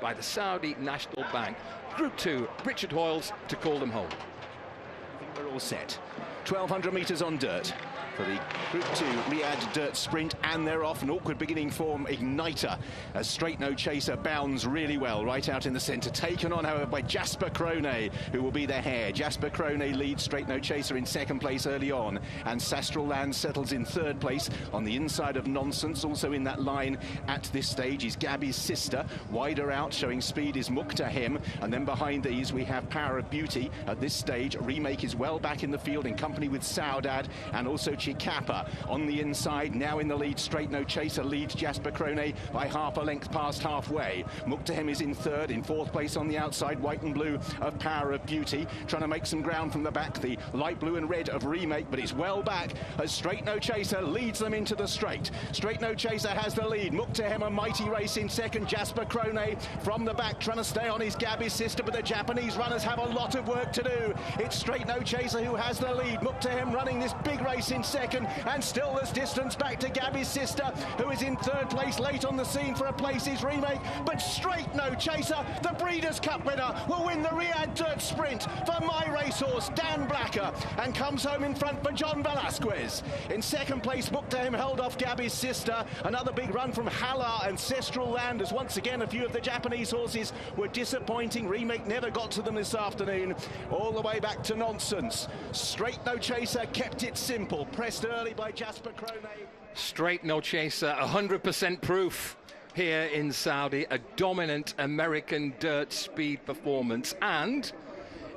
by the Saudi National Bank. Group 2, Richard Hoyles to call them home. I think we're all set. 1,200 metres on dirt for the Group 2 Riyadh Dirt Sprint, and they're off. An awkward beginning form igniter as Straight No Chaser bounds really well right out in the centre, taken on however by Jasper Krone, who will be their hare. Jasper Krone leads Straight No Chaser in second place early on, and Sastral Land settles in third place on the inside of Nonsense. Also in that line at this stage is Gabby's sister. Wider out, showing speed, is Muqtahem, and then behind these we have Power of Beauty. At this stage, Remake is well back in the field in company with Saudade and also Chikapa on the inside. Now in the lead, Straight No Chaser leads Jasper Krone by half a length past halfway. Muqtahem is in third. In fourth place on the outside, white and blue of Power of Beauty, trying to make some ground from the back. The light blue and red of Remake, but it's well back as Straight No Chaser leads them into the straight. Straight No Chaser has the lead. Muqtahem a mighty race in second. Jasper Krone from the back trying to stay on his Gabby's sister, but the Japanese runners have a lot of work to do. It's Straight No Chaser who has the lead. Muqtahem running this big race in second, and still there's distance back to Gabby's sister, who is in third place. Late on the scene for a place is Remake, but Straight No Chaser, the Breeders' Cup winner, will win the Riyadh Dirt Sprint for my racehorse Dan Blacker, and comes home in front for John Velasquez. In second place, Muqtahem held off Gabby's sister. Another big run from Hala and Sestral Land, as once again a few of the Japanese horses were disappointing. Remake never got to them this afternoon. All the way back to Nonsense. Straight No Chaser kept it simple, pressed early by Jasper Krone. Straight No Chaser, 100% proof here in Saudi, a dominant American dirt speed performance. And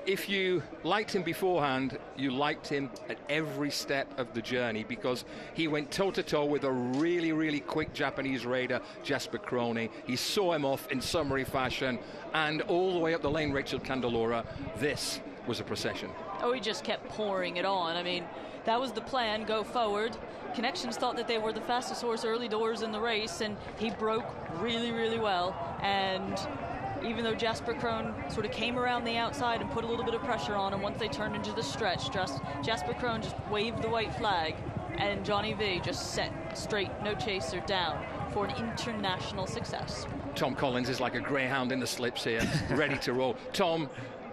if you liked him beforehand, you liked him at every step of the journey, because he went toe-to-toe with a really, really quick Japanese raider, Jasper Krone. He saw him off in summary fashion, and all the way up the lane, Rachel Candelora, this was a procession. Oh, he just kept pouring it on. I mean, that was the plan, go forward. Connections thought that they were the fastest horse early doors in the race, and he broke really, really well. And even though Jasper Krone sort of came around the outside and put a little bit of pressure on him, once they turned into the stretch, Jasper Krone just waved the white flag, and Johnny V just set Straight No Chaser down for an international success. Tom Collins is like a greyhound in the slips here, ready to roll. Tom,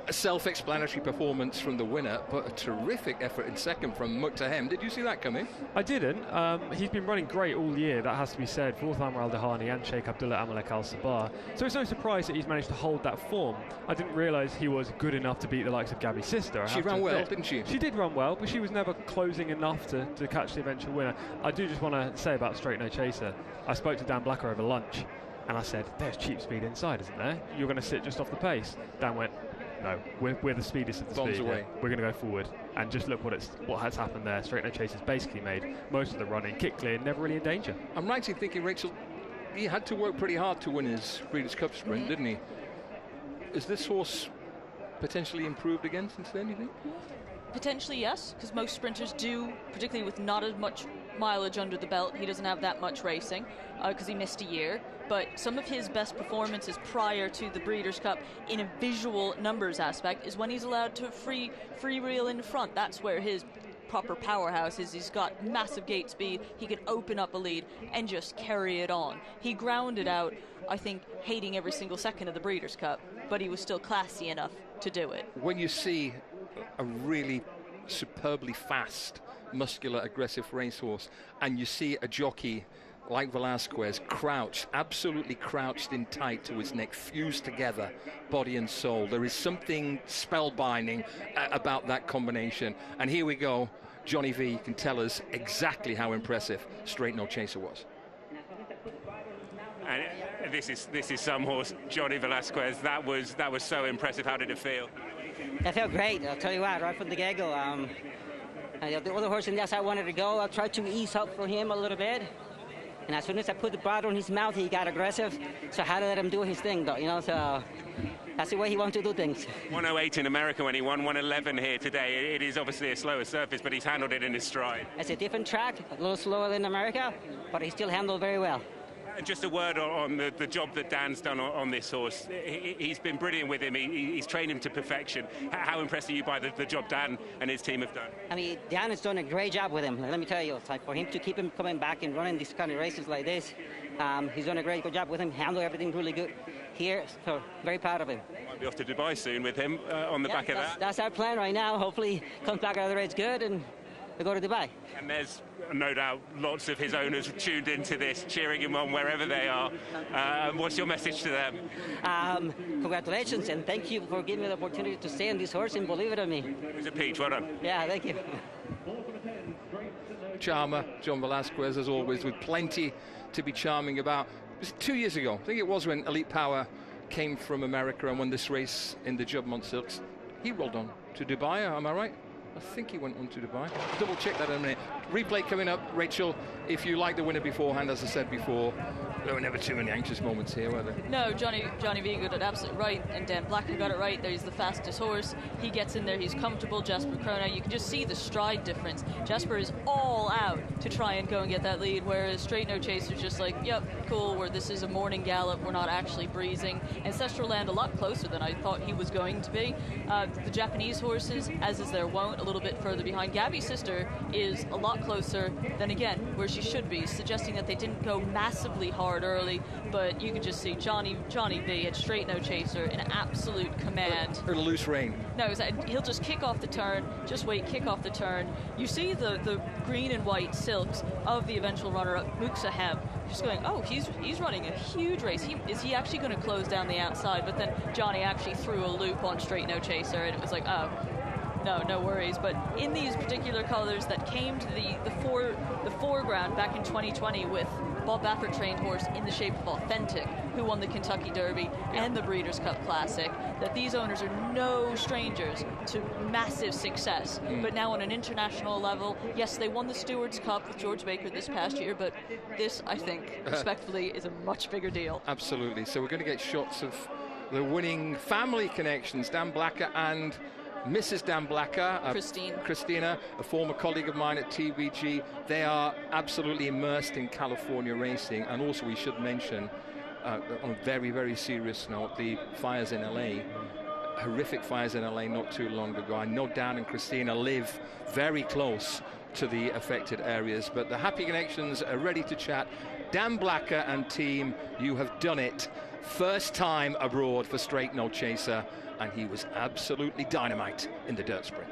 a self-explanatory performance from the winner, but a terrific effort in second from Muqtahem. Did you see that coming? I didn't. He's been running great all year, that has to be said, for Amr Al-Dahani and Sheikh Abdullah Amalek Al-Sabah. So it's no surprise that he's managed to hold that form. I didn't realise he was good enough to beat the likes of Gabby's sister. She ran well, didn't she? She did run well, but she was never closing enough to catch the eventual winner. I do just want to say about Straight No Chaser, I spoke to Dan Blacker over lunch, and I said, there's cheap speed inside, isn't there? You're going to sit just off the pace. Dan went, no, we're the speediest of the Bombs speed. away. We're going to go forward, and just look what has happened there. Straight No Chaser's basically made most of the running, kick clear, never really in danger. I'm right in thinking, Rachel, he had to work pretty hard to win his Breeders' Cup Sprint, didn't he? Is this horse potentially improved again since then, you think? Potentially, yes, because most sprinters do, particularly with not as much mileage under the belt. He doesn't have that much racing because he missed a year. But some of his best performances prior to the Breeders' Cup in a visual numbers aspect is when he's allowed to free reel in front. That's where his proper powerhouse is. He's got massive gate speed. He can open up a lead and just carry it on. He grounded out, I think, hating every single second of the Breeders' Cup, but he was still classy enough to do it. When you see a really superbly fast, muscular, aggressive racehorse, and you see a jockey like Velasquez crouched, absolutely crouched in tight to his neck, fused together, body and soul, there is something spellbinding about that combination. And here we go. Johnny V can tell us exactly how impressive Straight No Chaser was. And this is some horse, Johnny Velasquez. That was so impressive. How did it feel? It felt great. I'll tell you what, right from the get-go. The other horse in the outside wanted to go. I tried to ease up for him a little bit. And as soon as I put the bridle on his mouth, he got aggressive. So I had to let him do his thing, though, so that's the way he wants to do things. 108 in America when he won, 111 here today. It is obviously a slower surface, but he's handled it in his stride. It's a different track, a little slower than America, but he still handled very well. Just a word on the job that Dan's done on this horse. He's been brilliant with him. He's trained him to perfection. How impressed are you by the job Dan and his team have done? I mean, Dan has done a great job with him. Let me tell you, for him to keep him coming back and running these kind of races like this, He's done a great good job with him, handled everything really good here, so very proud of him. Might be off to Dubai soon with him on the back of that. That's our plan right now. Hopefully comes back out of the race good and we go to Dubai. And there's no doubt lots of his owners tuned into this, cheering him on wherever they are. What's your message to them? Congratulations, and thank you for giving me the opportunity to stay on this horse and believe it in me. It was a peach, well done. Yeah, thank you. Charmer, John Velasquez, as always, with plenty to be charming about. It was 2 years ago, I think it was, when Elite Power came from America and won this race in the Jubbmontt Silks. He rolled on to Dubai, am I right? I think he went on to Dubai. Double check that in a minute. Replay coming up. Rachel, if you like the winner beforehand, as I said before, there were never too many anxious moments here, were there? No, Johnny V got it absolutely right, and Dan Blacker got it right. He's the fastest horse. He gets in there, he's comfortable. Jasper Krona, you can just see the stride difference. Jasper is all out to try and go and get that lead, whereas Straight No Chaser's just like, yep, cool, where this is a morning gallop, we're not actually breezing. Ancestral Land a lot closer than I thought he was going to be. The Japanese horses, as is their wont, a little bit further behind. Gabby's sister is a lot closer than, again, where she should be, suggesting that they didn't go massively hard early, but you can just see Johnny V at Straight No Chaser in absolute command. Or loose rein. No, he'll just kick off the turn, just wait, kick off the turn. You see the green and white silks of the eventual runner-up, Muksahem, just going, oh, he's running a huge race. Is he actually going to close down the outside? But then Johnny actually threw a loop on Straight No Chaser, and it was like, oh, no worries. But in these particular colors that came to the foreground back in 2020 with Bob Baffert trained horse in the shape of Authentic, who won the Kentucky Derby and the Breeders' Cup Classic, that these owners are no strangers to massive success. But now on an international level, yes, they won the Stewards' Cup with George Baker this past year, but this, I think, respectfully, is a much bigger deal. Absolutely. So we're going to get shots of the winning family connections, Dan Blacker and Mrs. Dan Blacker, Christina, a former colleague of mine at TVG. They are absolutely immersed in California racing. And also we should mention, on a very, very serious note, the fires in LA. Horrific fires in LA not too long ago. I know Dan and Christina live very close to the affected areas, but the happy connections are ready to chat. Dan Blacker and team, you have done it. First time abroad for Straight No Chaser, and he was absolutely dynamite in the dirt sprint.